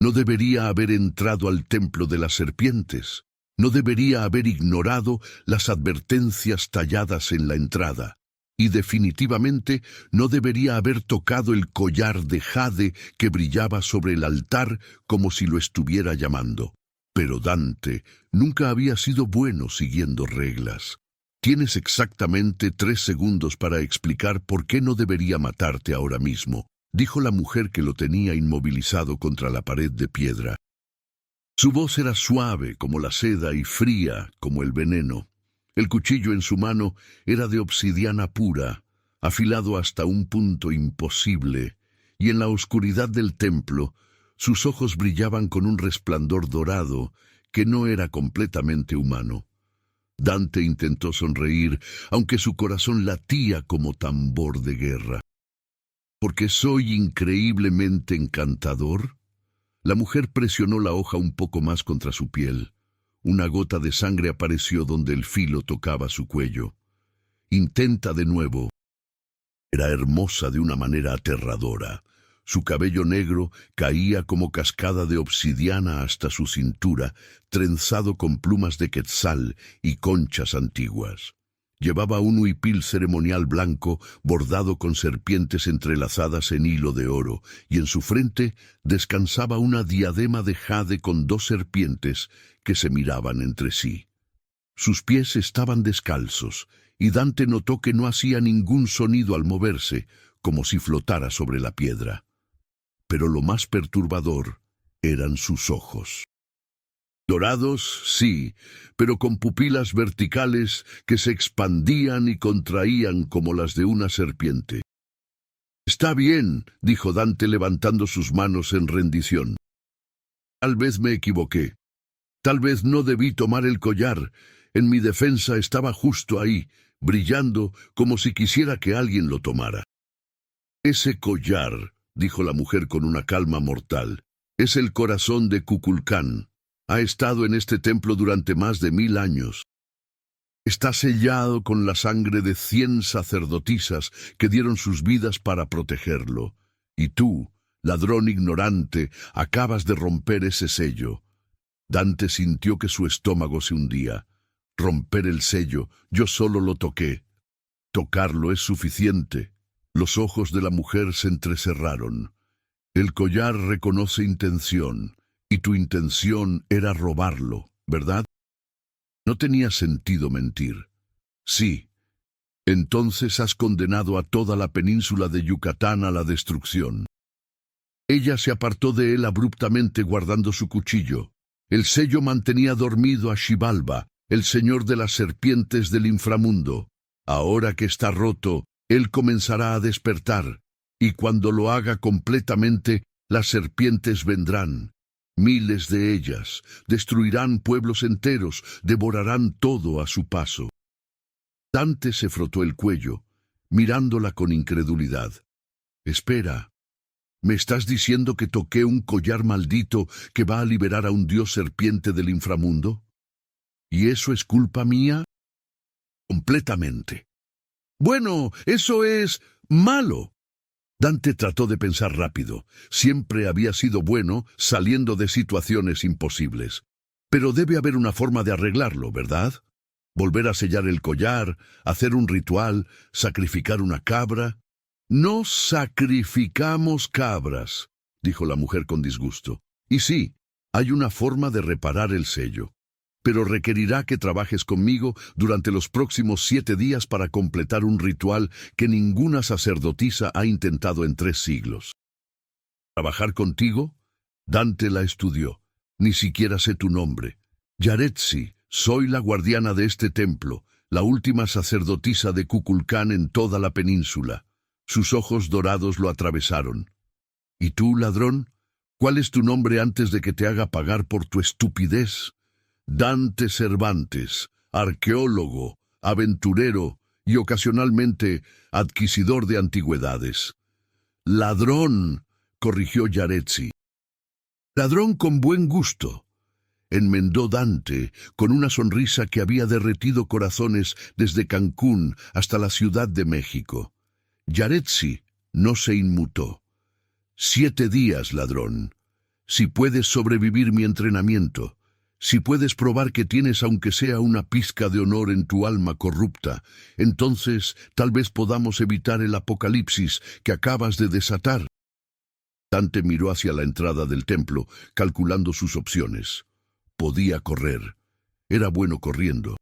No debería haber entrado al templo de las serpientes. No debería haber ignorado las advertencias talladas en la entrada. Y definitivamente no debería haber tocado el collar de jade que brillaba sobre el altar como si lo estuviera llamando. Pero Dante nunca había sido bueno siguiendo reglas. Tienes exactamente 3 segundos para explicar por qué no debería matarte ahora mismo, dijo la mujer que lo tenía inmovilizado contra la pared de piedra. Su voz era suave como la seda y fría como el veneno. El cuchillo en su mano era de obsidiana pura, afilado hasta un punto imposible, y en la oscuridad del templo, sus ojos brillaban con un resplandor dorado que no era completamente humano. Dante intentó sonreír, aunque su corazón latía como tambor de guerra. ¿Porque soy increíblemente encantador? La mujer presionó la hoja un poco más contra su piel. Una gota de sangre apareció donde el filo tocaba su cuello. Intenta de nuevo. Era hermosa de una manera aterradora. Su cabello negro caía como cascada de obsidiana hasta su cintura, trenzado con plumas de quetzal y conchas antiguas. Llevaba un huipil ceremonial blanco bordado con serpientes entrelazadas en hilo de oro, y en su frente descansaba una diadema de jade con 2 serpientes que se miraban entre sí. Sus pies estaban descalzos, y Dante notó que no hacía ningún sonido al moverse, como si flotara sobre la piedra. Pero lo más perturbador eran sus ojos. Dorados, sí, pero con pupilas verticales que se expandían y contraían como las de una serpiente. «Está bien», dijo Dante levantando sus manos en rendición. «Tal vez me equivoqué. Tal vez no debí tomar el collar. En mi defensa estaba justo ahí, brillando como si quisiera que alguien lo tomara». «Ese collar», dijo la mujer con una calma mortal, «es el corazón de Kukulcán. Ha estado en este templo durante más de 1000 años. Está sellado con la sangre de 100 sacerdotisas que dieron sus vidas para protegerlo. Y tú, ladrón ignorante, acabas de romper ese sello». Dante sintió que su estómago se hundía. Romper el sello, yo solo lo toqué. Tocarlo es suficiente. Los ojos de la mujer se entrecerraron. El collar reconoce intención. Y tu intención era robarlo, ¿verdad? No tenía sentido mentir. Sí. Entonces has condenado a toda la península de Yucatán a la destrucción. Ella se apartó de él abruptamente guardando su cuchillo. El sello mantenía dormido a Xibalba, el señor de las serpientes del inframundo. Ahora que está roto, él comenzará a despertar, y cuando lo haga completamente, las serpientes vendrán. Miles de ellas, destruirán pueblos enteros, devorarán todo a su paso. Dante se frotó el cuello, mirándola con incredulidad. «Espera, ¿me estás diciendo que toqué un collar maldito que va a liberar a un dios serpiente del inframundo? ¿Y eso es culpa mía?» «Completamente». «Bueno, eso es malo». Dante trató de pensar rápido. Siempre había sido bueno saliendo de situaciones imposibles. Pero debe haber una forma de arreglarlo, ¿verdad? Volver a sellar el collar, hacer un ritual, sacrificar una cabra. «No sacrificamos cabras», dijo la mujer con disgusto. «Y sí, hay una forma de reparar el sello. Pero requerirá que trabajes conmigo durante los próximos 7 días para completar un ritual que ninguna sacerdotisa ha intentado en 3 siglos. ¿Trabajar contigo?» Dante la estudió. «Ni siquiera sé tu nombre». «Yaretsi, soy la guardiana de este templo, la última sacerdotisa de Kukulcán en toda la península». Sus ojos dorados lo atravesaron. «¿Y tú, ladrón? ¿Cuál es tu nombre antes de que te haga pagar por tu estupidez?» «Dante Cervantes, arqueólogo, aventurero y ocasionalmente adquisidor de antigüedades». «Ladrón», corrigió Yaretsi. «Ladrón con buen gusto», enmendó Dante con una sonrisa que había derretido corazones desde Cancún hasta la Ciudad de México. Yaretsi no se inmutó. «7 días, ladrón. Si puedes sobrevivir mi entrenamiento, si puedes probar que tienes aunque sea una pizca de honor en tu alma corrupta, entonces tal vez podamos evitar el apocalipsis que acabas de desatar. Dante miró hacia la entrada del templo, calculando sus opciones. Podía correr. Era bueno corriendo.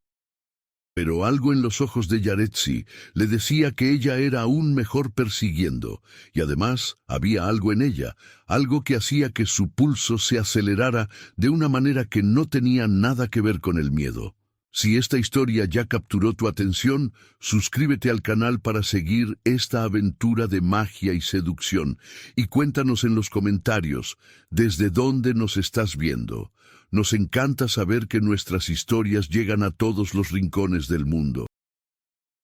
Pero algo en los ojos de Yaretsi le decía que ella era aún mejor persiguiendo, y además había algo en ella, algo que hacía que su pulso se acelerara de una manera que no tenía nada que ver con el miedo. Si esta historia ya capturó tu atención, suscríbete al canal para seguir esta aventura de magia y seducción, y cuéntanos en los comentarios desde dónde nos estás viendo. Nos encanta saber que nuestras historias llegan a todos los rincones del mundo.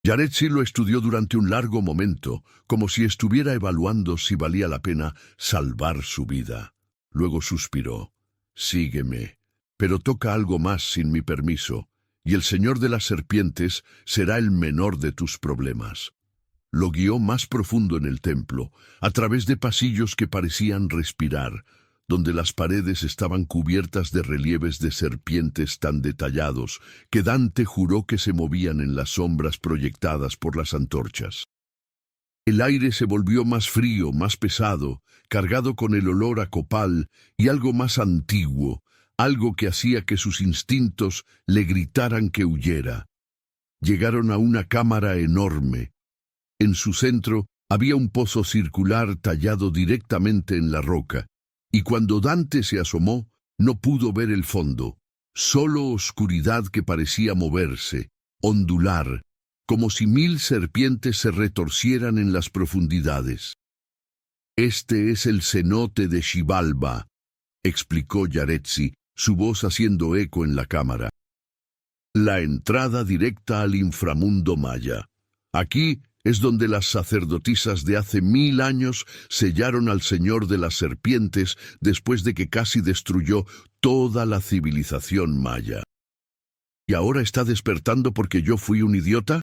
Yaretsi lo estudió durante un largo momento, como si estuviera evaluando si valía la pena salvar su vida. Luego suspiró. Sígueme, pero toca algo más sin mi permiso, y el Señor de las Serpientes será el menor de tus problemas. Lo guió más profundo en el templo, a través de pasillos que parecían respirar, donde las paredes estaban cubiertas de relieves de serpientes tan detallados que Dante juró que se movían en las sombras proyectadas por las antorchas. El aire se volvió más frío, más pesado, cargado con el olor a copal y algo más antiguo, algo que hacía que sus instintos le gritaran que huyera. Llegaron a una cámara enorme. En su centro había un pozo circular tallado directamente en la roca, y cuando Dante se asomó, no pudo ver el fondo, solo oscuridad que parecía moverse, ondular, como si 1000 serpientes se retorcieran en las profundidades. «Este es el cenote de Xibalba», explicó Yaretsi, su voz haciendo eco en la cámara. «La entrada directa al inframundo maya. Aquí es donde las sacerdotisas de hace 1000 años sellaron al Señor de las Serpientes después de que casi destruyó toda la civilización maya. ¿Y ahora está despertando porque yo fui un idiota?»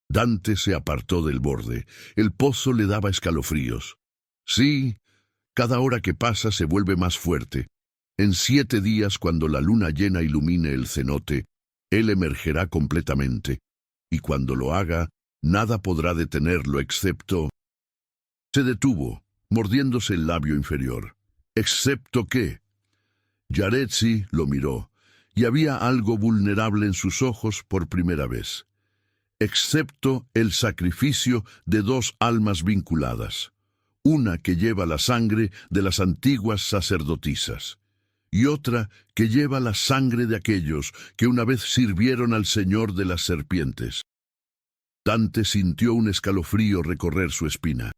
Dante se apartó del borde. El pozo le daba escalofríos. Sí, cada hora que pasa se vuelve más fuerte. En 7 días, cuando la luna llena ilumine el cenote, él emergerá completamente. Y cuando lo haga, nada podrá detenerlo excepto... Se detuvo, mordiéndose el labio inferior. ¿Excepto qué? Yaretsi lo miró, y había algo vulnerable en sus ojos por primera vez. Excepto el sacrificio de 2 almas vinculadas. Una que lleva la sangre de las antiguas sacerdotisas, y otra que lleva la sangre de aquellos que una vez sirvieron al Señor de las Serpientes. Dante sintió un escalofrío recorrer su espina.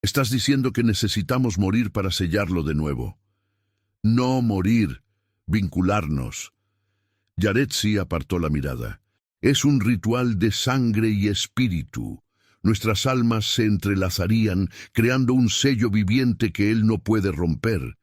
«¿Estás diciendo que necesitamos morir para sellarlo de nuevo?» «No morir, vincularnos». Yaretsi apartó la mirada. «Es un ritual de sangre y espíritu. Nuestras almas se entrelazarían, creando un sello viviente que él no puede romper.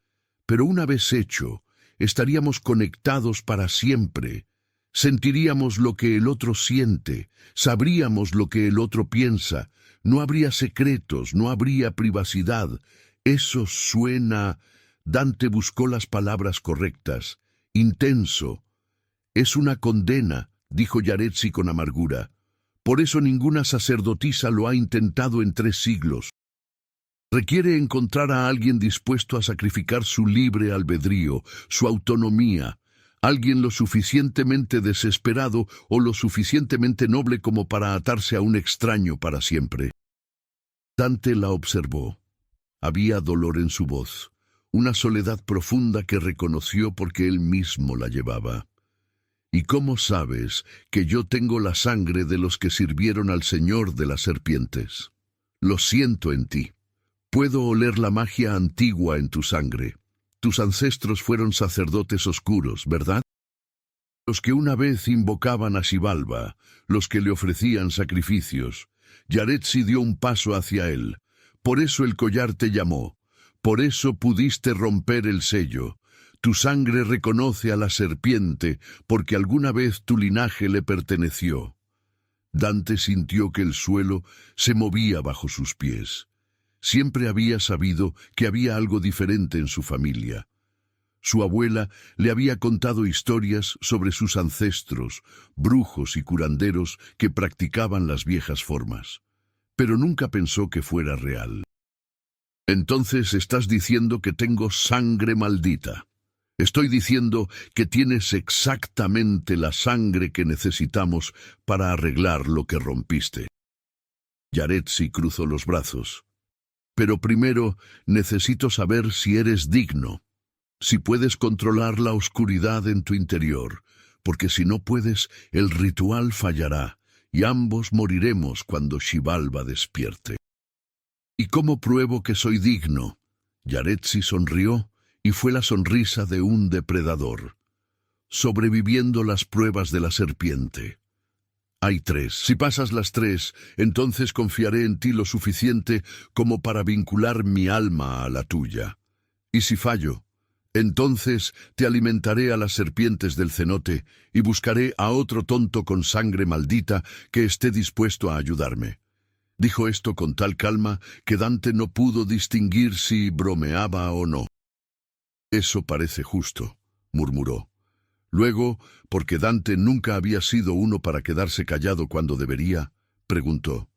Pero una vez hecho, estaríamos conectados para siempre. Sentiríamos lo que el otro siente, sabríamos lo que el otro piensa. No habría secretos, no habría privacidad. Eso suena...» Dante buscó las palabras correctas. «Intenso». «Es una condena», dijo Yaretsi con amargura. «Por eso ninguna sacerdotisa lo ha intentado en 3 siglos. Requiere encontrar a alguien dispuesto a sacrificar su libre albedrío, su autonomía, alguien lo suficientemente desesperado o lo suficientemente noble como para atarse a un extraño para siempre». Dante la observó. Había dolor en su voz, una soledad profunda que reconoció porque él mismo la llevaba. «¿Y cómo sabes que yo tengo la sangre de los que sirvieron al Señor de las Serpientes? Lo siento en ti. Puedo oler la magia antigua en tu sangre. Tus ancestros fueron sacerdotes oscuros, ¿verdad? Los que una vez invocaban a Xibalba, los que le ofrecían sacrificios». Yaretsi dio un paso hacia él. «Por eso el collar te llamó. Por eso pudiste romper el sello. Tu sangre reconoce a la serpiente, porque alguna vez tu linaje le perteneció». Dante sintió que el suelo se movía bajo sus pies. Siempre había sabido que había algo diferente en su familia. Su abuela le había contado historias sobre sus ancestros, brujos y curanderos que practicaban las viejas formas, pero nunca pensó que fuera real. Entonces estás diciendo que tengo sangre maldita. Estoy diciendo que tienes exactamente la sangre que necesitamos para arreglar lo que rompiste. Yaretsi cruzó los brazos. Pero primero necesito saber si eres digno, si puedes controlar la oscuridad en tu interior, porque si no puedes, el ritual fallará y ambos moriremos cuando Xibalba despierte. ¿Y cómo pruebo que soy digno? Yaretsi sonrió y fue la sonrisa de un depredador, sobreviviendo las pruebas de la serpiente. Hay 3. Si pasas las 3, entonces confiaré en ti lo suficiente como para vincular mi alma a la tuya. Y si fallo, entonces te alimentaré a las serpientes del cenote y buscaré a otro tonto con sangre maldita que esté dispuesto a ayudarme. Dijo esto con tal calma que Dante no pudo distinguir si bromeaba o no. Eso parece justo, murmuró. Luego, porque Dante nunca había sido uno para quedarse callado cuando debería, preguntó: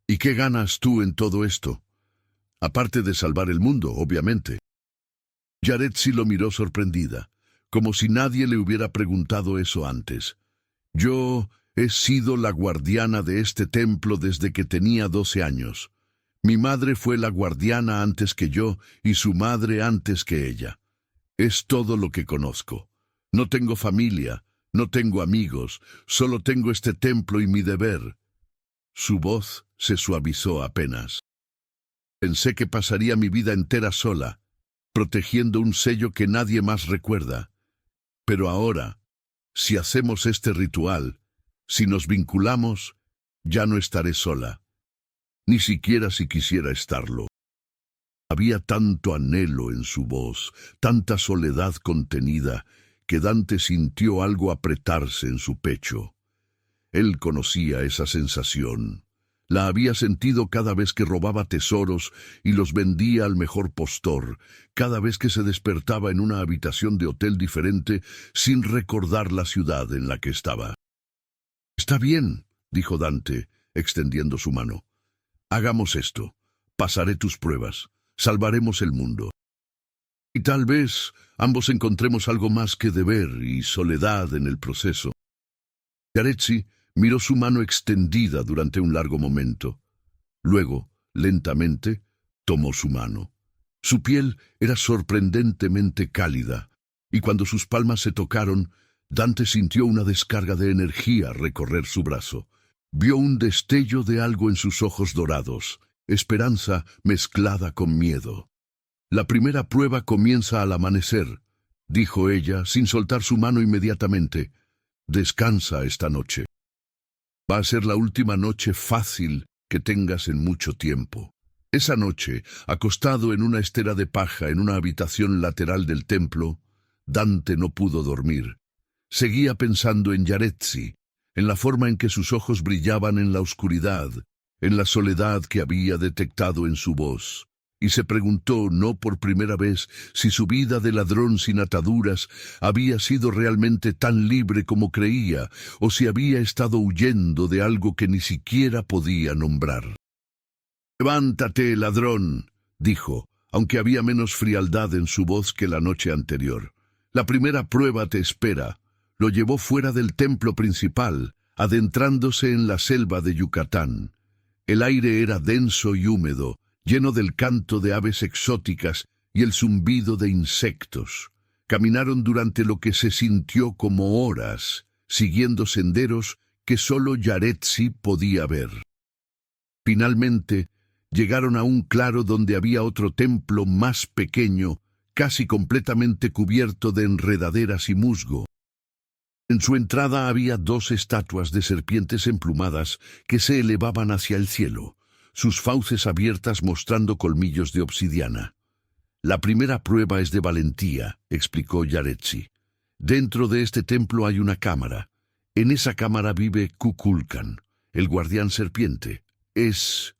¿Y qué ganas tú en todo esto? Aparte de salvar el mundo, obviamente. Yaretsi lo miró sorprendida, como si nadie le hubiera preguntado eso antes. Yo he sido la guardiana de este templo desde que tenía 12 años. Mi madre fue la guardiana antes que yo y su madre antes que ella. Es todo lo que conozco. No tengo familia, no tengo amigos, solo tengo este templo y mi deber. Su voz se suavizó apenas. Pensé que pasaría mi vida entera sola, protegiendo un sello que nadie más recuerda. Pero ahora, si hacemos este ritual, si nos vinculamos, ya no estaré sola, ni siquiera si quisiera estarlo. Había tanto anhelo en su voz, tanta soledad contenida, que Dante sintió algo apretarse en su pecho. Él conocía esa sensación. La había sentido cada vez que robaba tesoros y los vendía al mejor postor, cada vez que se despertaba en una habitación de hotel diferente sin recordar la ciudad en la que estaba. «Está bien», dijo Dante, extendiendo su mano. «Hagamos esto. Pasaré tus pruebas. Salvaremos el mundo. Y tal vez ambos encontremos algo más que deber y soledad en el proceso». Yaretsi miró su mano extendida durante un largo momento. Luego, lentamente, tomó su mano. Su piel era sorprendentemente cálida, y cuando sus palmas se tocaron, Dante sintió una descarga de energía recorrer su brazo. Vio un destello de algo en sus ojos dorados, esperanza mezclada con miedo. «La primera prueba comienza al amanecer», dijo ella, sin soltar su mano inmediatamente. «Descansa esta noche. Va a ser la última noche fácil que tengas en mucho tiempo». Esa noche, acostado en una estera de paja en una habitación lateral del templo, Dante no pudo dormir. Seguía pensando en Yaretsi, en la forma en que sus ojos brillaban en la oscuridad, en la soledad que había detectado en su voz, y se preguntó, no por primera vez, si su vida de ladrón sin ataduras había sido realmente tan libre como creía, o si había estado huyendo de algo que ni siquiera podía nombrar. «Levántate, ladrón», dijo, aunque había menos frialdad en su voz que la noche anterior. «La primera prueba te espera». Lo llevó fuera del templo principal, adentrándose en la selva de Yucatán. El aire era denso y húmedo, lleno del canto de aves exóticas y el zumbido de insectos. Caminaron durante lo que se sintió como horas, siguiendo senderos que solo Yaretsi podía ver. Finalmente, llegaron a un claro donde había otro templo más pequeño, casi completamente cubierto de enredaderas y musgo. En su entrada había 2 estatuas de serpientes emplumadas que se elevaban hacia el cielo, sus fauces abiertas mostrando colmillos de obsidiana. «La primera prueba es de valentía», explicó Yaretsi. «Dentro de este templo hay una cámara. En esa cámara vive Kukulkan, el guardián serpiente. Es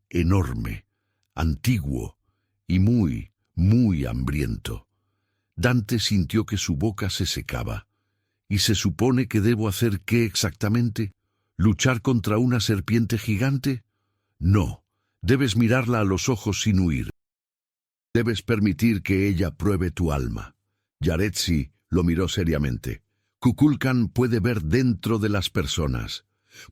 enorme. antiguo y muy, muy hambriento. Dante sintió que su boca se secaba. ¿Y se supone que debo hacer qué exactamente? ¿Luchar contra una serpiente gigante? No, debes mirarla a los ojos sin huir. Debes permitir que ella pruebe tu alma. Yaretsi lo miró seriamente. Kukulkan puede ver dentro de las personas.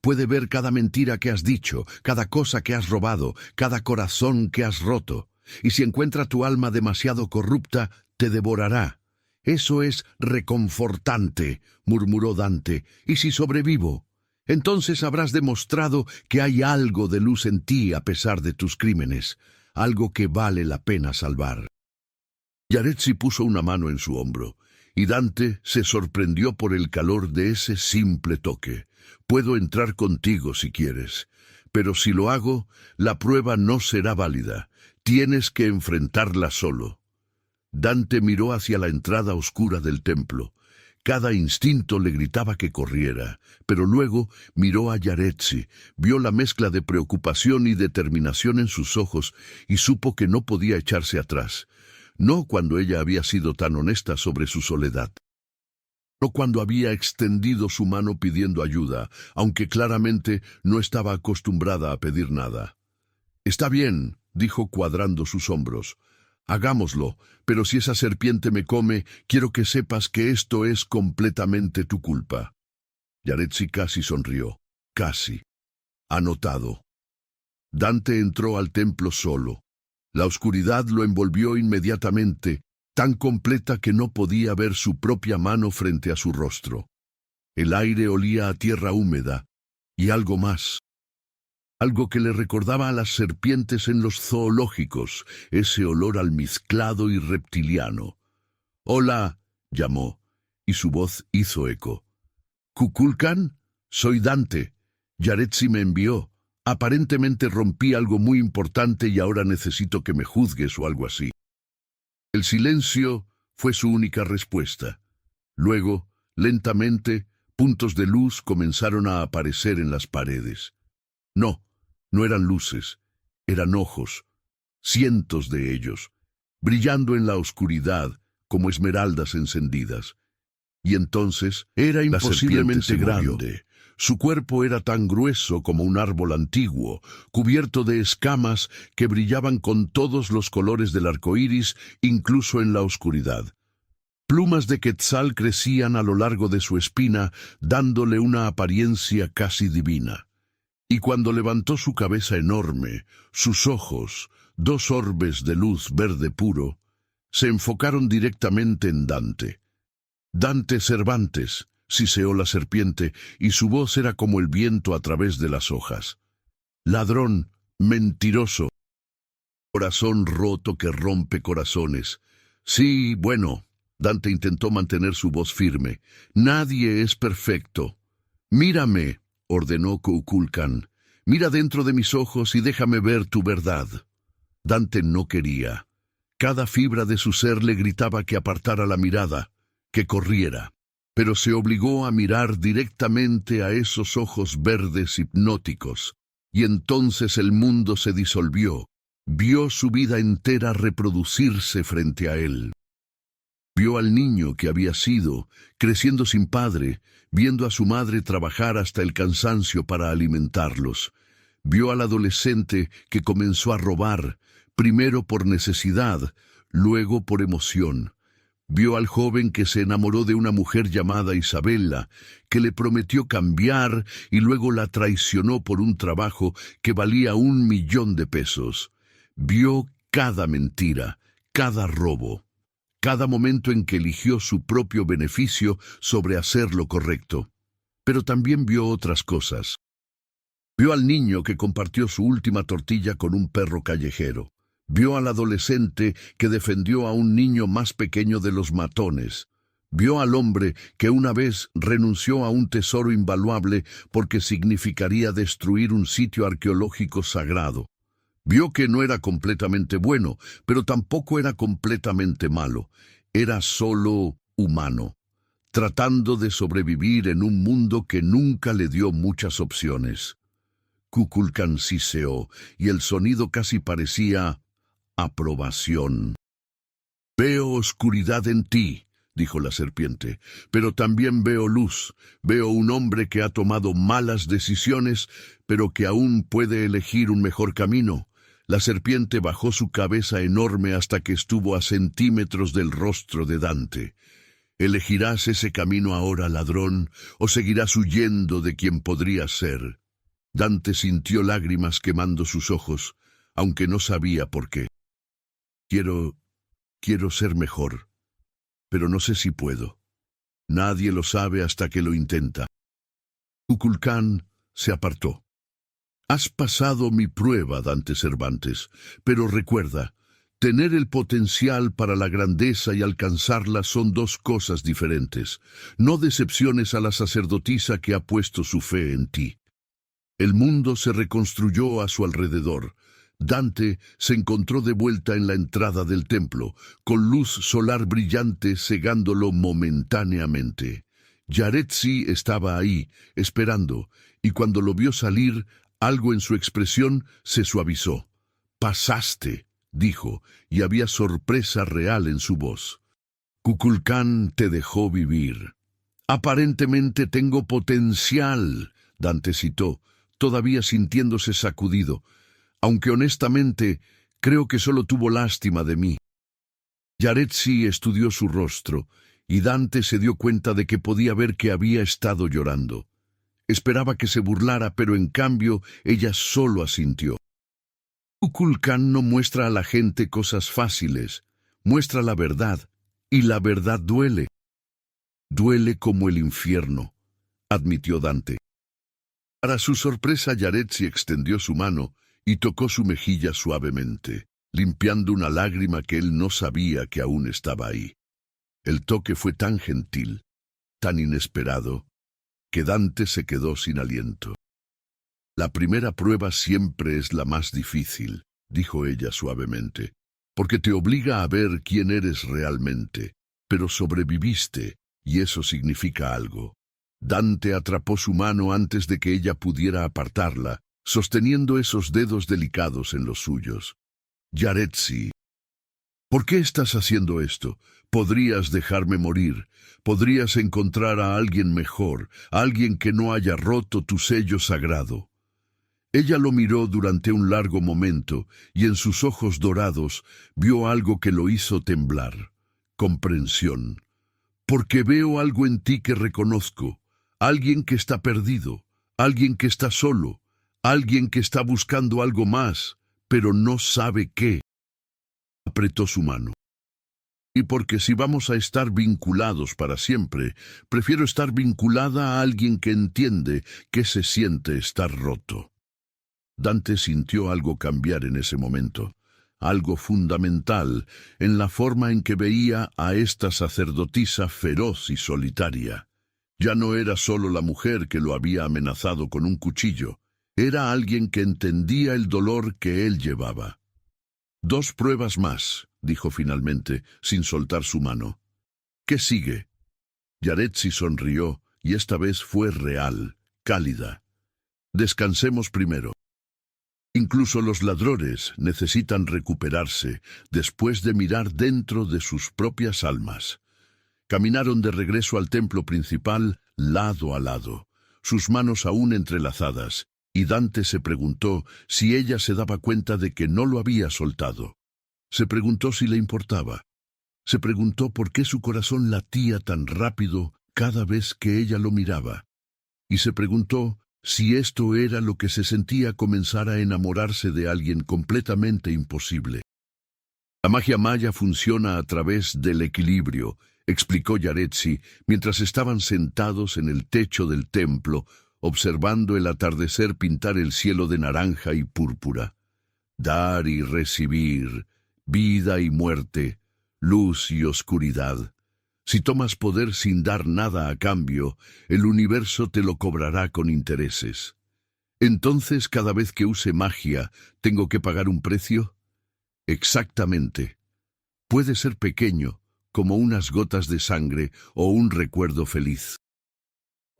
Puede ver cada mentira que has dicho, cada cosa que has robado, cada corazón que has roto. Y si encuentra tu alma demasiado corrupta, te devorará. Eso es reconfortante, murmuró Dante. ¿Y si sobrevivo? Entonces habrás demostrado que hay algo de luz en ti a pesar de tus crímenes, algo que vale la pena salvar. Yaretsi puso una mano en su hombro, y Dante se sorprendió por el calor de ese simple toque. Puedo entrar contigo si quieres, pero si lo hago, la prueba no será válida. Tienes que enfrentarla solo. Dante miró hacia la entrada oscura del templo. Cada instinto le gritaba que corriera, pero luego miró a Yaretsi, vio la mezcla de preocupación y determinación en sus ojos y supo que no podía echarse atrás. No cuando ella había sido tan honesta sobre su soledad. No cuando había extendido su mano pidiendo ayuda, aunque claramente no estaba acostumbrada a pedir nada. «Está bien», dijo cuadrando sus hombros. «Hagámoslo, pero si esa serpiente me come, quiero que sepas que esto es completamente tu culpa». Yaretsi casi sonrió. Casi. Anotado. Dante entró al templo solo. La oscuridad lo envolvió inmediatamente, tan completa que no podía ver su propia mano frente a su rostro. El aire olía a tierra húmeda, y algo más. Algo que le recordaba a las serpientes en los zoológicos, ese olor almizclado y reptiliano. «Hola», llamó, y su voz hizo eco. «¿Kukulkan? Soy Dante. Yaretsi me envió. Aparentemente rompí algo muy importante y ahora necesito que me juzgues o algo así». El silencio fue su única respuesta. Luego, lentamente, puntos de luz comenzaron a aparecer en las paredes. No, no eran luces, eran ojos, cientos de ellos, brillando en la oscuridad como esmeraldas encendidas. Y entonces era imposiblemente grande. Su cuerpo era tan grueso como un árbol antiguo, cubierto de escamas que brillaban con todos los colores del arco iris, incluso en la oscuridad. Plumas de quetzal crecían a lo largo de su espina, dándole una apariencia casi divina. Y cuando levantó su cabeza enorme, sus ojos, dos orbes de luz verde puro, se enfocaron directamente en Dante. «Dante Cervantes», siseó la serpiente, y su voz era como el viento a través de las hojas. «Ladrón, mentiroso, corazón roto que rompe corazones». «Sí, bueno», Dante intentó mantener su voz firme. «Nadie es perfecto». «Mírame», ordenó Kukulkan. «Mira dentro de mis ojos y déjame ver tu verdad». Dante no quería. Cada fibra de su ser le gritaba que apartara la mirada, que corriera. Pero se obligó a mirar directamente a esos ojos verdes hipnóticos, y entonces el mundo se disolvió. Vio su vida entera reproducirse frente a él. Vio al niño que había sido, creciendo sin padre, viendo a su madre trabajar hasta el cansancio para alimentarlos. Vio al adolescente que comenzó a robar, primero por necesidad, luego por emoción. Vio al joven que se enamoró de una mujer llamada Isabella, que le prometió cambiar y luego la traicionó por un trabajo que valía 1.000.000 de pesos. Vio cada mentira, cada robo, cada momento en que eligió su propio beneficio sobre hacer lo correcto. Pero también vio otras cosas. Vio al niño que compartió su última tortilla con un perro callejero. Vio al adolescente que defendió a un niño más pequeño de los matones. Vio al hombre que una vez renunció a un tesoro invaluable porque significaría destruir un sitio arqueológico sagrado. Vio que no era completamente bueno, pero tampoco era completamente malo. Era solo humano, tratando de sobrevivir en un mundo que nunca le dio muchas opciones. Kukulkan siseó, y el sonido casi parecía aprobación. «Veo oscuridad en ti», dijo la serpiente, «pero también veo luz. Veo un hombre que ha tomado malas decisiones, pero que aún puede elegir un mejor camino». La serpiente bajó su cabeza enorme hasta que estuvo a centímetros del rostro de Dante. ¿Elegirás ese camino ahora, ladrón, o seguirás huyendo de quien podrías ser? Dante sintió lágrimas quemando sus ojos, aunque no sabía por qué. Quiero ser mejor, pero no sé si puedo. Nadie lo sabe hasta que lo intenta. Kukulkan se apartó. «Has pasado mi prueba, Dante Cervantes, pero recuerda, tener el potencial para la grandeza y alcanzarla son dos cosas diferentes. No decepciones a la sacerdotisa que ha puesto su fe en ti». El mundo se reconstruyó a su alrededor. Dante se encontró de vuelta en la entrada del templo, con luz solar brillante cegándolo momentáneamente. Yaretsi estaba ahí, esperando, y cuando lo vio salir, algo en su expresión se suavizó. «Pasaste», dijo, y había sorpresa real en su voz. «Kukulkan te dejó vivir». «Aparentemente tengo potencial», Dante citó, todavía sintiéndose sacudido, «aunque honestamente creo que solo tuvo lástima de mí». Yaretsi estudió su rostro, y Dante se dio cuenta de que podía ver que había estado llorando. Esperaba que se burlara, pero en cambio ella solo asintió. Kukulkan no muestra a la gente cosas fáciles, muestra la verdad, y la verdad duele. «Duele como el infierno», admitió Dante. Para su sorpresa, Yaretsi extendió su mano y tocó su mejilla suavemente, limpiando una lágrima que él no sabía que aún estaba ahí. El toque fue tan gentil, tan inesperado, que Dante se quedó sin aliento. «La primera prueba siempre es la más difícil», dijo ella suavemente, «porque te obliga a ver quién eres realmente, pero sobreviviste, y eso significa algo». Dante atrapó su mano antes de que ella pudiera apartarla, sosteniendo esos dedos delicados en los suyos. «Yaretsi, ¿por qué estás haciendo esto? Podrías dejarme morir. Podrías encontrar a alguien mejor, a alguien que no haya roto tu sello sagrado». Ella lo miró durante un largo momento, y en sus ojos dorados vio algo que lo hizo temblar. Comprensión. «Porque veo algo en ti que reconozco. Alguien que está perdido, alguien que está solo, alguien que está buscando algo más, pero no sabe qué». Apretó su mano. «Y porque si vamos a estar vinculados para siempre, prefiero estar vinculada a alguien que entiende qué se siente estar roto». Dante sintió algo cambiar en ese momento, algo fundamental en la forma en que veía a esta sacerdotisa feroz y solitaria. Ya no era solo la mujer que lo había amenazado con un cuchillo, era alguien que entendía el dolor que él llevaba. «2 pruebas más», dijo finalmente, sin soltar su mano. «¿Qué sigue?» Yaretsi sonrió, y esta vez fue real, cálida. «Descansemos primero. Incluso los ladrones necesitan recuperarse después de mirar dentro de sus propias almas». Caminaron de regreso al templo principal, lado a lado, sus manos aún entrelazadas, y Dante se preguntó si ella se daba cuenta de que no lo había soltado. Se preguntó si le importaba. Se preguntó por qué su corazón latía tan rápido cada vez que ella lo miraba. Y se preguntó si esto era lo que se sentía comenzar a enamorarse de alguien completamente imposible. «La magia maya funciona a través del equilibrio», explicó Yaretsi mientras estaban sentados en el techo del templo, observando el atardecer pintar el cielo de naranja y púrpura. «Dar y recibir, vida y muerte, luz y oscuridad. Si tomas poder sin dar nada a cambio, el universo te lo cobrará con intereses. Entonces, cada vez que use magia, ¿tengo que pagar un precio?» «Exactamente. Puede ser pequeño, como unas gotas de sangre o un recuerdo feliz.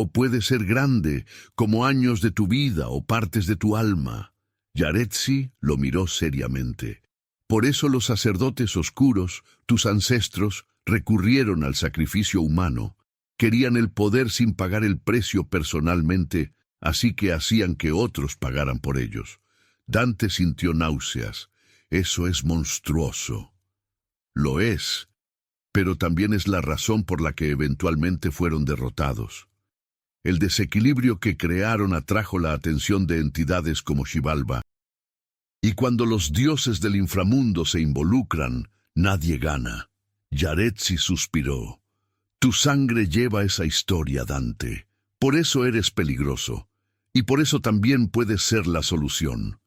o puede ser grande, como años de tu vida o partes de tu alma. Yaretsi lo miró seriamente. Por eso los sacerdotes oscuros, tus ancestros, recurrieron al sacrificio humano. Querían el poder sin pagar el precio personalmente, así que hacían que otros pagaran por ellos. Dante sintió náuseas. Eso es monstruoso. Lo es, pero también es la razón por la que eventualmente fueron derrotados. El desequilibrio que crearon atrajo la atención de entidades como Xibalba. Y cuando los dioses del inframundo se involucran, nadie gana. Yaretsi suspiró. Tu sangre lleva esa historia, Dante. Por eso eres peligroso. Y por eso también puedes ser la solución.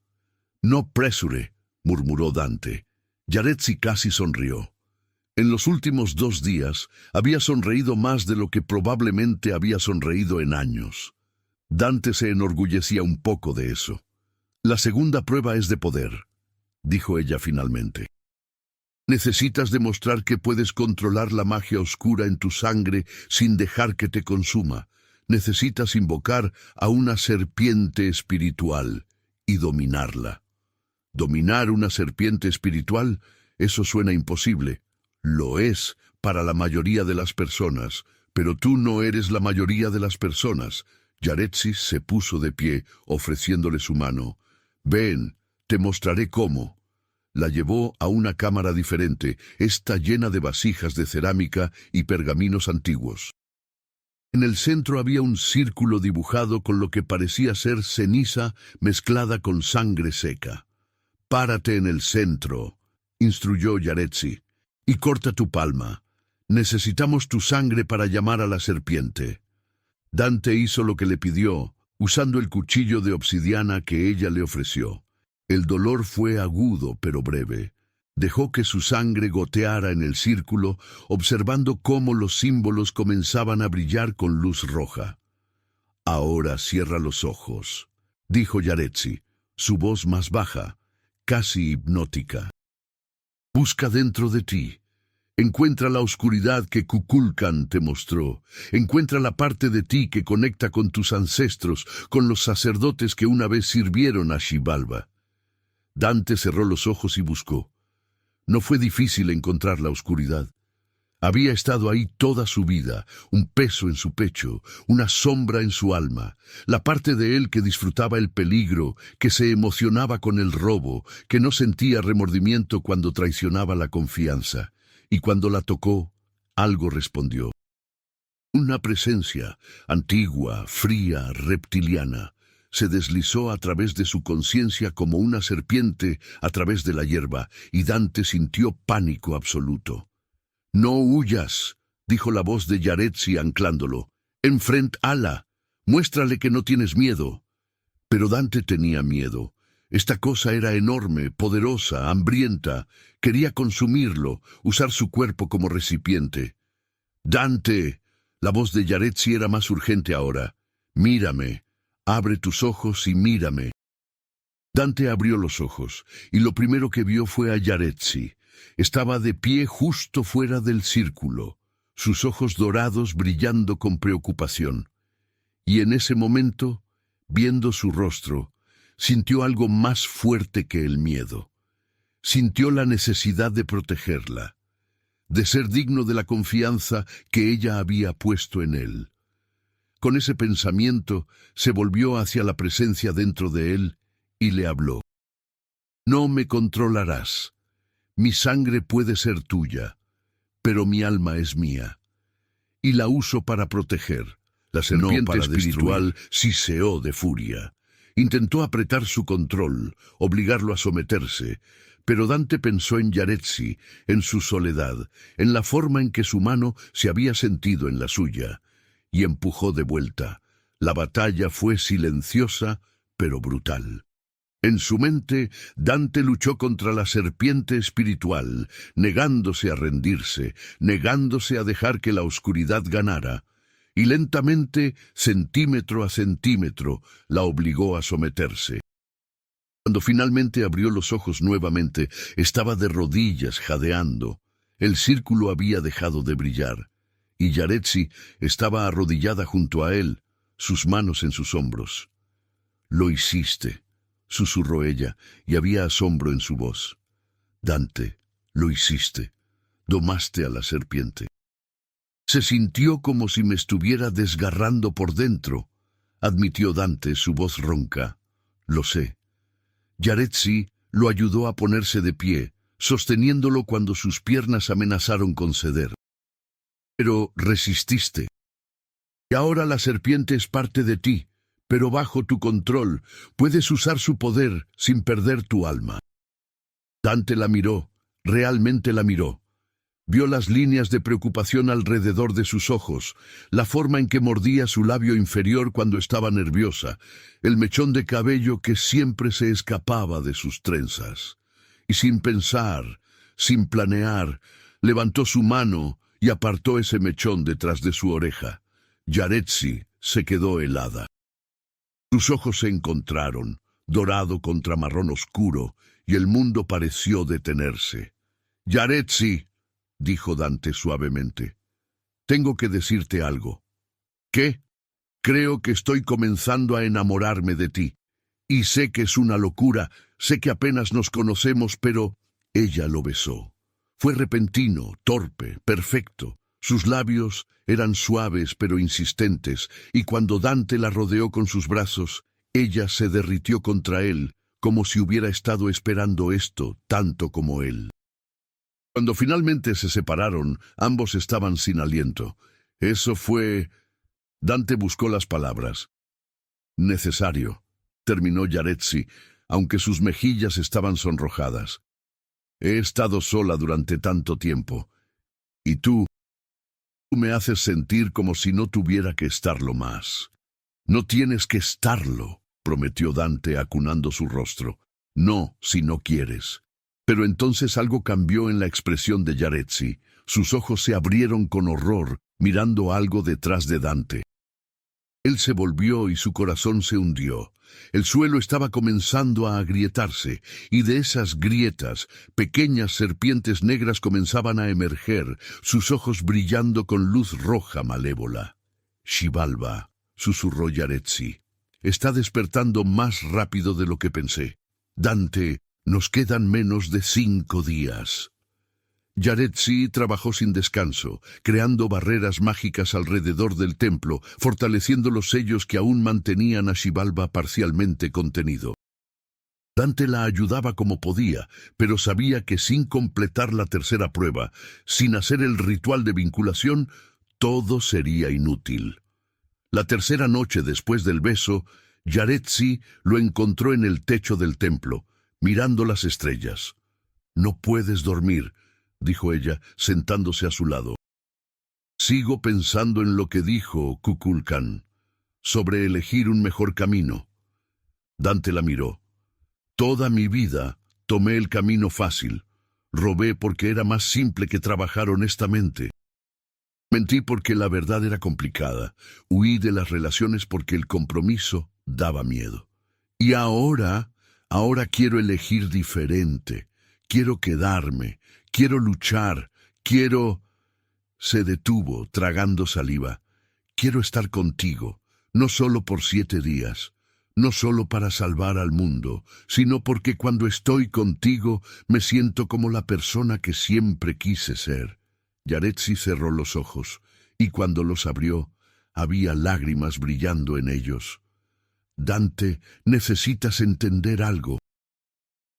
No presure, murmuró Dante. Yaretsi casi sonrió. En los últimos 2 días había sonreído más de lo que probablemente había sonreído en años. Dante se enorgullecía un poco de eso. La segunda prueba es de poder, dijo ella finalmente. Necesitas demostrar que puedes controlar la magia oscura en tu sangre sin dejar que te consuma. Necesitas invocar a una serpiente espiritual y dominarla. ¿Dominar una serpiente espiritual? Eso suena imposible. Lo es para la mayoría de las personas, pero tú no eres la mayoría de las personas. Yaretsi se puso de pie, ofreciéndole su mano. Ven, te mostraré cómo. La llevó a una cámara diferente, esta llena de vasijas de cerámica y pergaminos antiguos. En el centro había un círculo dibujado con lo que parecía ser ceniza mezclada con sangre seca. Párate en el centro, instruyó Yaretsi, y corta tu palma. Necesitamos tu sangre para llamar a la serpiente. Dante hizo lo que le pidió, usando el cuchillo de obsidiana que ella le ofreció. El dolor fue agudo pero breve. Dejó que su sangre goteara en el círculo, observando cómo los símbolos comenzaban a brillar con luz roja. Ahora cierra los ojos, dijo Yaretsi, su voz más baja, casi hipnótica. Busca dentro de ti. Encuentra la oscuridad que Kukulkan te mostró. Encuentra la parte de ti que conecta con tus ancestros, con los sacerdotes que una vez sirvieron a Xibalba. Dante cerró los ojos y buscó. No fue difícil encontrar la oscuridad. Había estado ahí toda su vida, un peso en su pecho, una sombra en su alma, la parte de él que disfrutaba el peligro, que se emocionaba con el robo, que no sentía remordimiento cuando traicionaba la confianza. Y cuando la tocó, algo respondió. Una presencia, antigua, fría, reptiliana, se deslizó a través de su conciencia como una serpiente a través de la hierba, y Dante sintió pánico absoluto. «No huyas», dijo la voz de Yaretsi anclándolo. «Enfréntala, muéstrale que no tienes miedo». Pero Dante tenía miedo. Esta cosa era enorme, poderosa, hambrienta. Quería consumirlo, usar su cuerpo como recipiente. «Dante», la voz de Yaretsi era más urgente ahora. «Mírame, abre tus ojos y mírame». Dante abrió los ojos, y lo primero que vio fue a Yaretsi. Estaba de pie justo fuera del círculo, sus ojos dorados brillando con preocupación. Y en ese momento, viendo su rostro, sintió algo más fuerte que el miedo. Sintió la necesidad de protegerla, de ser digno de la confianza que ella había puesto en él. Con ese pensamiento, se volvió hacia la presencia dentro de él y le habló. «No me controlarás. Mi sangre puede ser tuya, pero mi alma es mía, y la uso para proteger». La serpiente espiritual siseó de furia. Intentó apretar su control, obligarlo a someterse, pero Dante pensó en Yaretsi, en su soledad, en la forma en que su mano se había sentido en la suya, y empujó de vuelta. La batalla fue silenciosa, pero brutal. En su mente, Dante luchó contra la serpiente espiritual, negándose a rendirse, negándose a dejar que la oscuridad ganara, y lentamente, centímetro a centímetro, la obligó a someterse. Cuando finalmente abrió los ojos nuevamente, estaba de rodillas jadeando. El círculo había dejado de brillar, y Yaretsi estaba arrodillada junto a él, sus manos en sus hombros. «Lo hiciste», susurró ella, y había asombro en su voz. «Dante, lo hiciste. Domaste a la serpiente». «Se sintió como si me estuviera desgarrando por dentro», admitió Dante, su voz ronca. «Lo sé». Yaretsi lo ayudó a ponerse de pie, sosteniéndolo cuando sus piernas amenazaron con ceder. «Pero resististe. Y ahora la serpiente es parte de ti, pero bajo tu control. Puedes usar su poder sin perder tu alma». Dante la miró, realmente la miró. Vio las líneas de preocupación alrededor de sus ojos, la forma en que mordía su labio inferior cuando estaba nerviosa, el mechón de cabello que siempre se escapaba de sus trenzas. Y sin pensar, sin planear, levantó su mano y apartó ese mechón detrás de su oreja. Yaretsi se quedó helada. Sus ojos se encontraron, dorado contra marrón oscuro, y el mundo pareció detenerse. «Yaretsi», dijo Dante suavemente, «tengo que decirte algo». «¿Qué?» «Creo que estoy comenzando a enamorarme de ti. Y sé que es una locura, sé que apenas nos conocemos, pero...» Ella lo besó. Fue repentino, torpe, perfecto. Sus labios eran suaves pero insistentes, y cuando Dante la rodeó con sus brazos, ella se derritió contra él, como si hubiera estado esperando esto tanto como él. Cuando finalmente se separaron, ambos estaban sin aliento. Eso fue... Dante buscó las palabras. «Necesario», terminó Yaretsi, aunque sus mejillas estaban sonrojadas. «He estado sola durante tanto tiempo. Y tú me haces sentir como si no tuviera que estarlo más». «No tienes que estarlo», prometió Dante acunando su rostro. «No, si no quieres». Pero entonces algo cambió en la expresión de Yaretsi. Sus ojos se abrieron con horror, mirando algo detrás de Dante. Él se volvió y su corazón se hundió. El suelo estaba comenzando a agrietarse, y de esas grietas, pequeñas serpientes negras comenzaban a emerger, sus ojos brillando con luz roja malévola. «Xibalba», susurró Yaretsi, «está despertando más rápido de lo que pensé. Dante, nos quedan menos de 5 días». Yaretsi trabajó sin descanso, creando barreras mágicas alrededor del templo, fortaleciendo los sellos que aún mantenían a Xibalba parcialmente contenido. Dante la ayudaba como podía, pero sabía que sin completar la tercera prueba, sin hacer el ritual de vinculación, todo sería inútil. La tercera noche después del beso, Yaretsi lo encontró en el techo del templo, mirando las estrellas. «No puedes dormir», dijo ella, sentándose a su lado. «Sigo pensando en lo que dijo Kukulkan, sobre elegir un mejor camino». Dante la miró. «Toda mi vida tomé el camino fácil. Robé porque era más simple que trabajar honestamente. Mentí porque la verdad era complicada. Huí de las relaciones porque el compromiso daba miedo. Y ahora quiero elegir diferente. Quiero quedarme. Quiero luchar. Quiero...» Se detuvo, tragando saliva. «Quiero estar contigo, no solo por 7 días. No solo para salvar al mundo, sino porque cuando estoy contigo me siento como la persona que siempre quise ser». Yaretsi cerró los ojos, y cuando los abrió, había lágrimas brillando en ellos. «Dante, necesitas entender algo.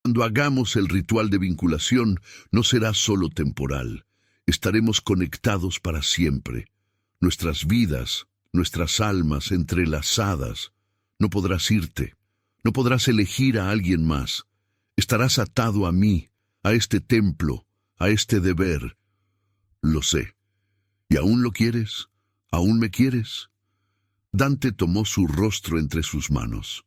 Cuando hagamos el ritual de vinculación, no será solo temporal. Estaremos conectados para siempre. Nuestras vidas, nuestras almas entrelazadas. No podrás irte. No podrás elegir a alguien más. Estarás atado a mí, a este templo, a este deber». «Lo sé. ¿Y aún lo quieres? ¿Aún me quieres?» Dante tomó su rostro entre sus manos.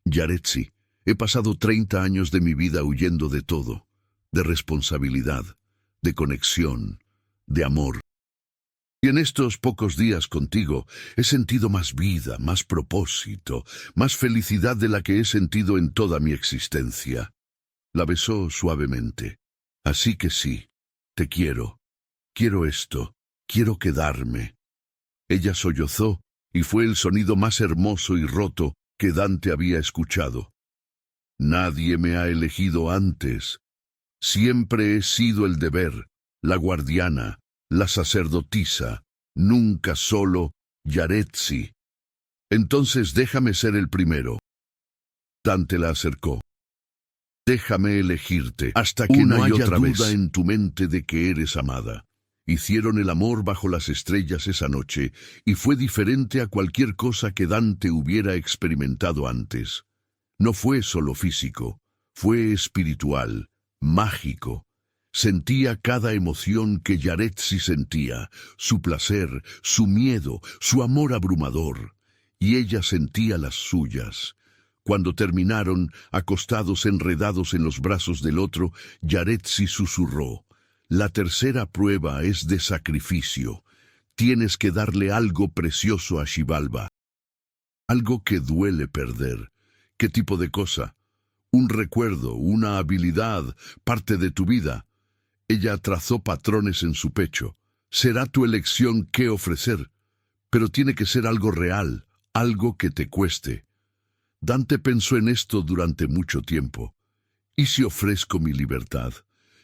«Yaretsi, he pasado 30 años de mi vida huyendo de todo, de responsabilidad, de conexión, de amor. Y en estos pocos días contigo he sentido más vida, más propósito, más felicidad de la que he sentido en toda mi existencia». La besó suavemente. «Así que sí, te quiero. Quiero esto, quiero quedarme». Ella sollozó y fue el sonido más hermoso y roto que Dante había escuchado. Nadie me ha elegido antes. Siempre he sido el deber, la guardiana, la sacerdotisa, nunca solo Yarezzi. Entonces déjame ser el primero. Dante la acercó. Déjame elegirte hasta que no haya duda en tu mente de que eres amada. Hicieron el amor bajo las estrellas esa noche y fue diferente a cualquier cosa que Dante hubiera experimentado antes. No fue solo físico, fue espiritual, mágico. Sentía cada emoción que Yarezzi sentía, su placer, su miedo, su amor abrumador, y ella sentía las suyas. Cuando terminaron, acostados enredados en los brazos del otro, Yarezzi susurró: «La tercera prueba es de sacrificio. Tienes que darle algo precioso a Xibalba. Algo que duele perder. ¿Qué tipo de cosa? Un recuerdo, una habilidad, parte de tu vida». Ella trazó patrones en su pecho. «Será tu elección qué ofrecer, pero tiene que ser algo real, algo que te cueste». Dante pensó en esto durante mucho tiempo. ¿Y si ofrezco mi libertad,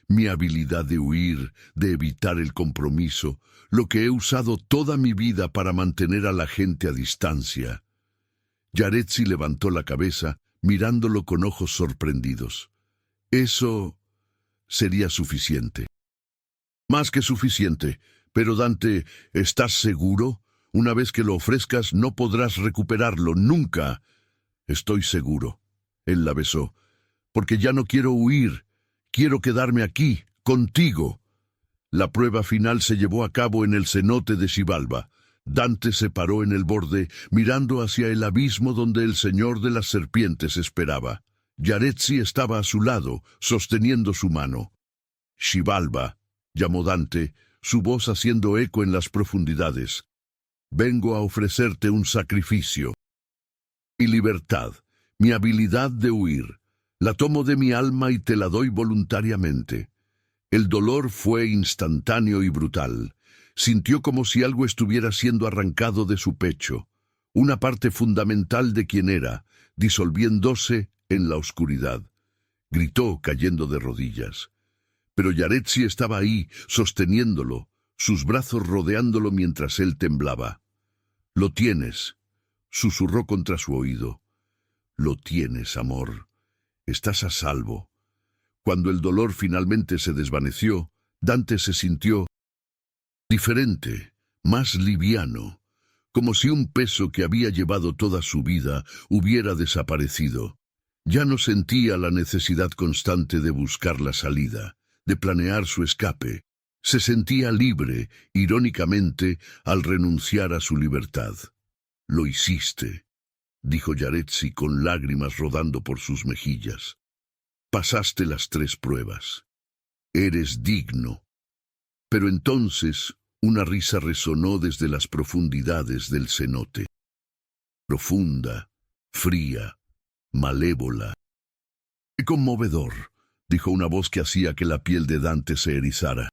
mi habilidad de huir, de evitar el compromiso, lo que he usado toda mi vida para mantener a la gente a distancia? Yarezzi levantó la cabeza, mirándolo con ojos sorprendidos. Eso sería suficiente. Más que suficiente. Pero Dante, ¿estás seguro? Una vez que lo ofrezcas, no podrás recuperarlo, nunca. Estoy seguro. Él la besó. Porque ya no quiero huir. Quiero quedarme aquí, contigo. La prueba final se llevó a cabo en el cenote de Xibalba. Dante se paró en el borde, mirando hacia el abismo donde el señor de las serpientes esperaba. Yarezzi estaba a su lado, sosteniendo su mano. «Xibalba», llamó Dante, su voz haciendo eco en las profundidades. «Vengo a ofrecerte un sacrificio. Mi libertad, mi habilidad de huir, la tomo de mi alma y te la doy voluntariamente». El dolor fue instantáneo y brutal. Sintió como si algo estuviera siendo arrancado de su pecho, una parte fundamental de quien era, disolviéndose en la oscuridad. Gritó, cayendo de rodillas. Pero Yarezzi estaba ahí, sosteniéndolo, sus brazos rodeándolo mientras él temblaba. «Lo tienes», susurró contra su oído. «Lo tienes, amor. Estás a salvo». Cuando el dolor finalmente se desvaneció, Dante se sintió diferente, más liviano, como si un peso que había llevado toda su vida hubiera desaparecido. Ya no sentía la necesidad constante de buscar la salida, de planear su escape. Se sentía libre, irónicamente, al renunciar a su libertad. «Lo hiciste», dijo Yarezzi con lágrimas rodando por sus mejillas. «Pasaste las 3 pruebas. Eres digno». Pero entonces una risa resonó desde las profundidades del cenote. Profunda, fría, malévola. «Qué conmovedor», dijo una voz que hacía que la piel de Dante se erizara.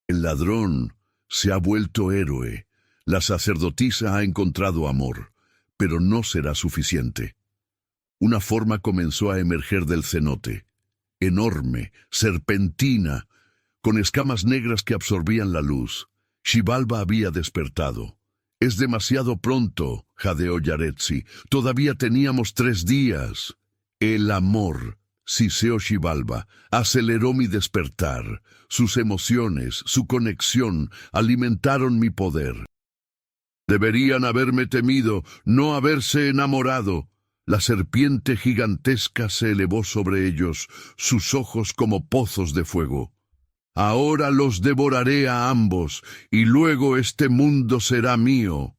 «El ladrón se ha vuelto héroe. La sacerdotisa ha encontrado amor, pero no será suficiente». Una forma comenzó a emerger del cenote, enorme, serpentina, con escamas negras que absorbían la luz. Xibalba había despertado. «Es demasiado pronto», jadeó Yarezzi. «Todavía teníamos 3 días». «El amor», siseó Xibalba, «aceleró mi despertar. Sus emociones, su conexión, alimentaron mi poder. Deberían haberme temido, no haberse enamorado». La serpiente gigantesca se elevó sobre ellos, sus ojos como pozos de fuego. «Ahora los devoraré a ambos, y luego este mundo será mío».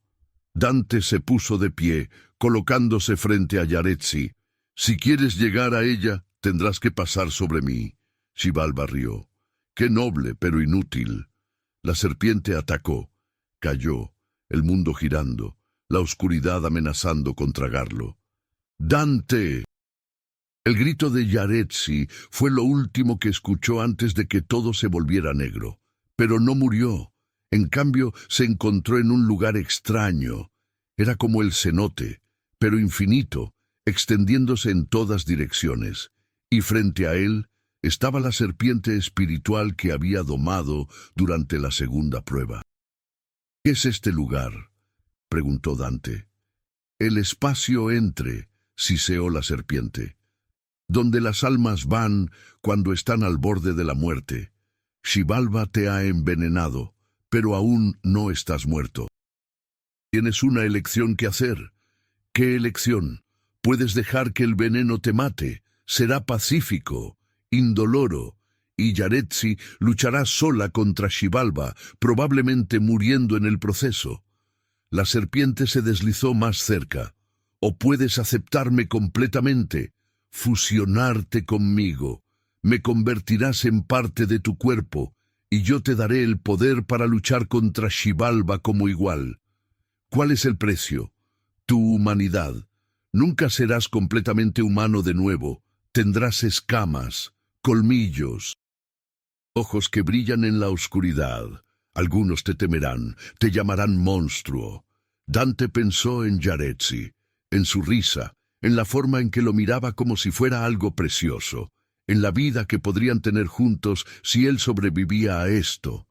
Dante se puso de pie, colocándose frente a Yarezzi. «Si quieres llegar a ella, tendrás que pasar sobre mí». Xibalba rió. «Qué noble, pero inútil». La serpiente atacó. Cayó, el mundo girando, la oscuridad amenazando con tragarlo. «¡Dante!». El grito de Yarezzi fue lo último que escuchó antes de que todo se volviera negro. Pero no murió. En cambio, se encontró en un lugar extraño. Era como el cenote, pero infinito, extendiéndose en todas direcciones, y frente a él estaba la serpiente espiritual que había domado durante la segunda prueba. ¿Qué es este lugar?, preguntó Dante. El espacio entre, siseó la serpiente, donde las almas van cuando están al borde de la muerte. Xibalba te ha envenenado, pero aún no estás muerto. Tienes una elección que hacer. ¿Qué elección? Puedes dejar que el veneno te mate, será pacífico, indoloro, y Yaretsi luchará sola contra Xibalba, probablemente muriendo en el proceso. La serpiente se deslizó más cerca. O puedes aceptarme completamente, fusionarte conmigo. Me convertirás en parte de tu cuerpo, y yo te daré el poder para luchar contra Xibalba como igual. ¿Cuál es el precio? Tu humanidad. Nunca serás completamente humano de nuevo. Tendrás escamas, colmillos, ojos que brillan en la oscuridad. Algunos te temerán, te llamarán monstruo. Dante pensó en Yaretsi, en su risa, en la forma en que lo miraba como si fuera algo precioso, en la vida que podrían tener juntos si él sobrevivía a esto.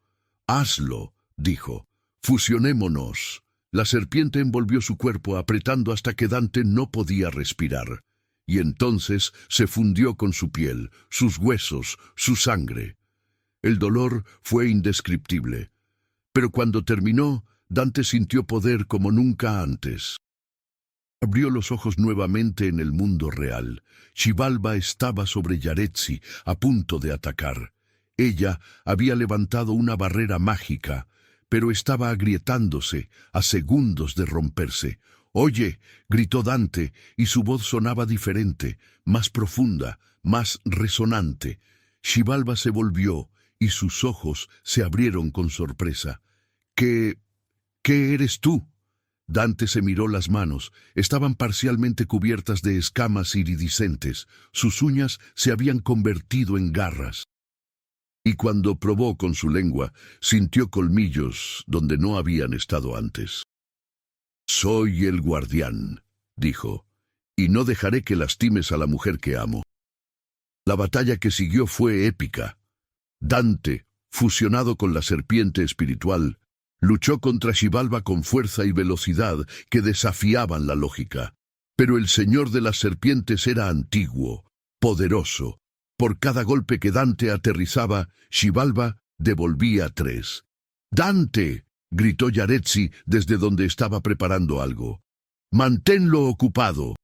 «Hazlo», dijo, «fusionémonos». La serpiente envolvió su cuerpo apretando hasta que Dante no podía respirar, y entonces se fundió con su piel, sus huesos, su sangre. El dolor fue indescriptible, pero cuando terminó, Dante sintió poder como nunca antes. Abrió los ojos nuevamente en el mundo real. Xibalba estaba sobre Yaretsi, a punto de atacar. Ella había levantado una barrera mágica, pero estaba agrietándose, a segundos de romperse. «Oye», gritó Dante, y su voz sonaba diferente, más profunda, más resonante. Xibalba se volvió, y sus ojos se abrieron con sorpresa. ¿Qué eres tú?» Dante se miró las manos. Estaban parcialmente cubiertas de escamas iridiscentes. Sus uñas se habían convertido en garras. Y cuando probó con su lengua, sintió colmillos donde no habían estado antes. «Soy el guardián», dijo, «y no dejaré que lastimes a la mujer que amo». La batalla que siguió fue épica. Dante, fusionado con la serpiente espiritual, luchó contra Xibalba con fuerza y velocidad que desafiaban la lógica. Pero el señor de las serpientes era antiguo, poderoso. Por cada golpe que Dante aterrizaba, Xibalba devolvía 3. «¡Dante!», gritó Yaretsi desde donde estaba preparando algo. «¡Manténlo ocupado!».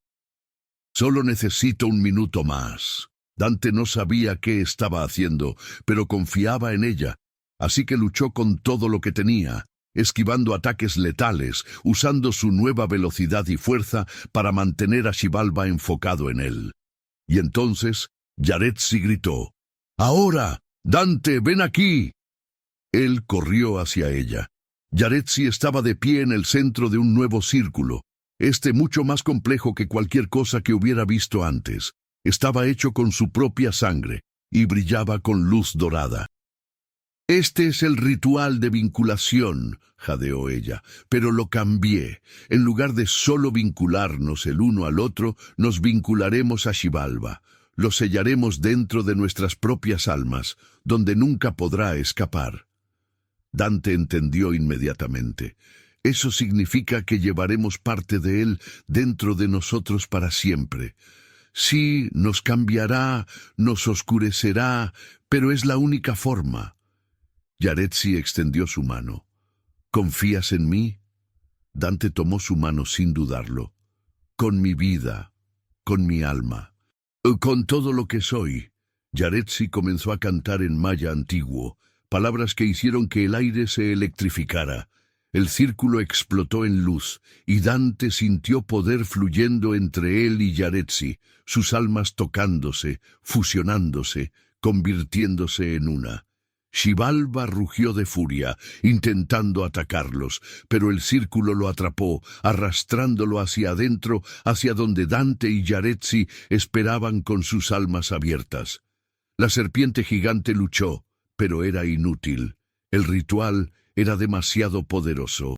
«Solo necesito un minuto más». Dante no sabía qué estaba haciendo, pero confiaba en ella, así que luchó con todo lo que tenía, esquivando ataques letales, usando su nueva velocidad y fuerza para mantener a Xibalba enfocado en él. Y entonces Yaretsi gritó, «¡Ahora! ¡Dante, ven aquí!». Él corrió hacia ella. Yaretsi estaba de pie en el centro de un nuevo círculo, mucho más complejo que cualquier cosa que hubiera visto antes. Estaba hecho con su propia sangre y brillaba con luz dorada. «Este es el ritual de vinculación», jadeó ella, «pero lo cambié. En lugar de solo vincularnos el uno al otro, nos vincularemos a Xibalba. Lo sellaremos dentro de nuestras propias almas, donde nunca podrá escapar». Dante entendió inmediatamente. Eso significa que llevaremos parte de él dentro de nosotros para siempre. Sí, nos cambiará, nos oscurecerá, pero es la única forma. Yaretsi extendió su mano. «¿Confías en mí?». Dante tomó su mano sin dudarlo. «Con mi vida, con mi alma, con todo lo que soy». Yaretsi comenzó a cantar en maya antiguo, palabras que hicieron que el aire se electrificara. El círculo explotó en luz, y Dante sintió poder fluyendo entre él y Yaretsi, sus almas tocándose, fusionándose, convirtiéndose en una. Xibalba rugió de furia, intentando atacarlos, pero el círculo lo atrapó, arrastrándolo hacia adentro, hacia donde Dante y Yaretsi esperaban con sus almas abiertas. La serpiente gigante luchó, pero era inútil. El ritual era demasiado poderoso.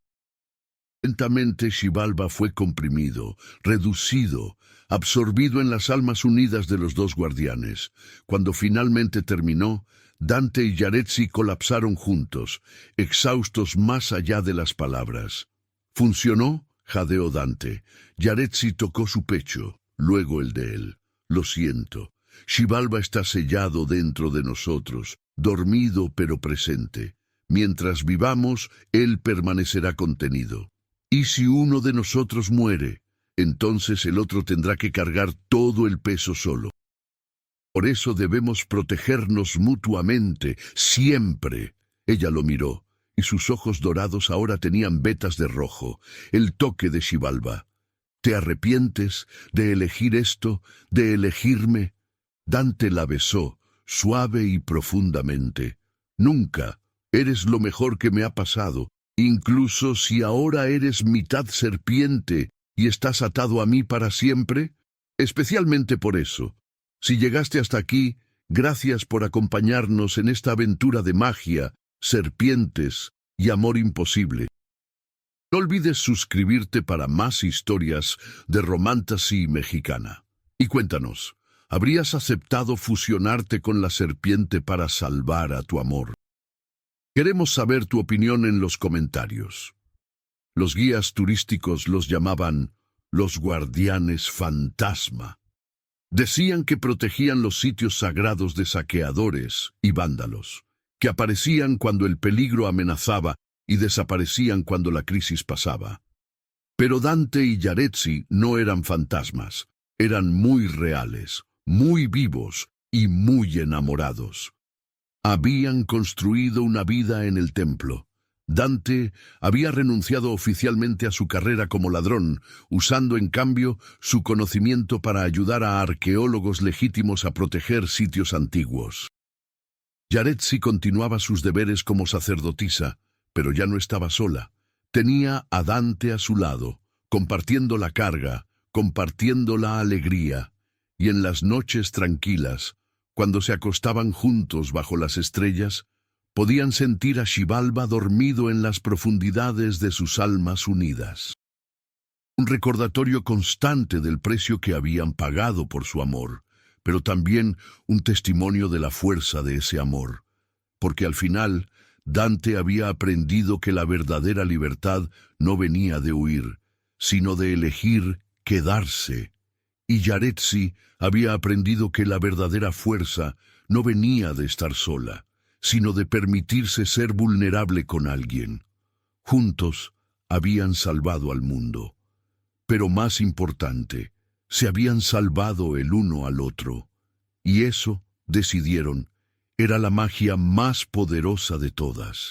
Lentamente Xibalba fue comprimido, reducido, absorbido en las almas unidas de los dos guardianes. Cuando finalmente terminó, Dante y Yaretsi colapsaron juntos, exhaustos más allá de las palabras. ¿Funcionó?, jadeó Dante. Yaretsi tocó su pecho, luego el de él. Lo siento. Xibalba está sellado dentro de nosotros, dormido pero presente. Mientras vivamos, él permanecerá contenido. Y si uno de nosotros muere, entonces el otro tendrá que cargar todo el peso solo. Por eso debemos protegernos mutuamente, siempre. Ella lo miró, y sus ojos dorados ahora tenían vetas de rojo, el toque de Xibalba. ¿Te arrepientes de elegir esto, de elegirme? Dante la besó, suave y profundamente. Nunca. Eres lo mejor que me ha pasado. Incluso si ahora eres mitad serpiente y estás atado a mí para siempre, especialmente por eso. Si llegaste hasta aquí, gracias por acompañarnos en esta aventura de magia, serpientes y amor imposible. No olvides suscribirte para más historias de Romantasy mexicana. Y cuéntanos, ¿habrías aceptado fusionarte con la serpiente para salvar a tu amor? Queremos saber tu opinión en los comentarios. Los guías turísticos los llamaban los guardianes fantasma. Decían que protegían los sitios sagrados de saqueadores y vándalos, que aparecían cuando el peligro amenazaba y desaparecían cuando la crisis pasaba. Pero Dante y Yaretsi no eran fantasmas, eran muy reales, muy vivos y muy enamorados. Habían construido una vida en el templo. Dante había renunciado oficialmente a su carrera como ladrón, usando en cambio su conocimiento para ayudar a arqueólogos legítimos a proteger sitios antiguos. Yaretsi continuaba sus deberes como sacerdotisa, pero ya no estaba sola. Tenía a Dante a su lado, compartiendo la carga, compartiendo la alegría, y en las noches tranquilas, cuando se acostaban juntos bajo las estrellas, podían sentir a Xibalba dormido en las profundidades de sus almas unidas. Un recordatorio constante del precio que habían pagado por su amor, pero también un testimonio de la fuerza de ese amor, porque al final Dante había aprendido que la verdadera libertad no venía de huir, sino de elegir quedarse. Y Yaretsi había aprendido que la verdadera fuerza no venía de estar sola, sino de permitirse ser vulnerable con alguien. Juntos habían salvado al mundo. Pero más importante, se habían salvado el uno al otro. Y eso, decidieron, era la magia más poderosa de todas.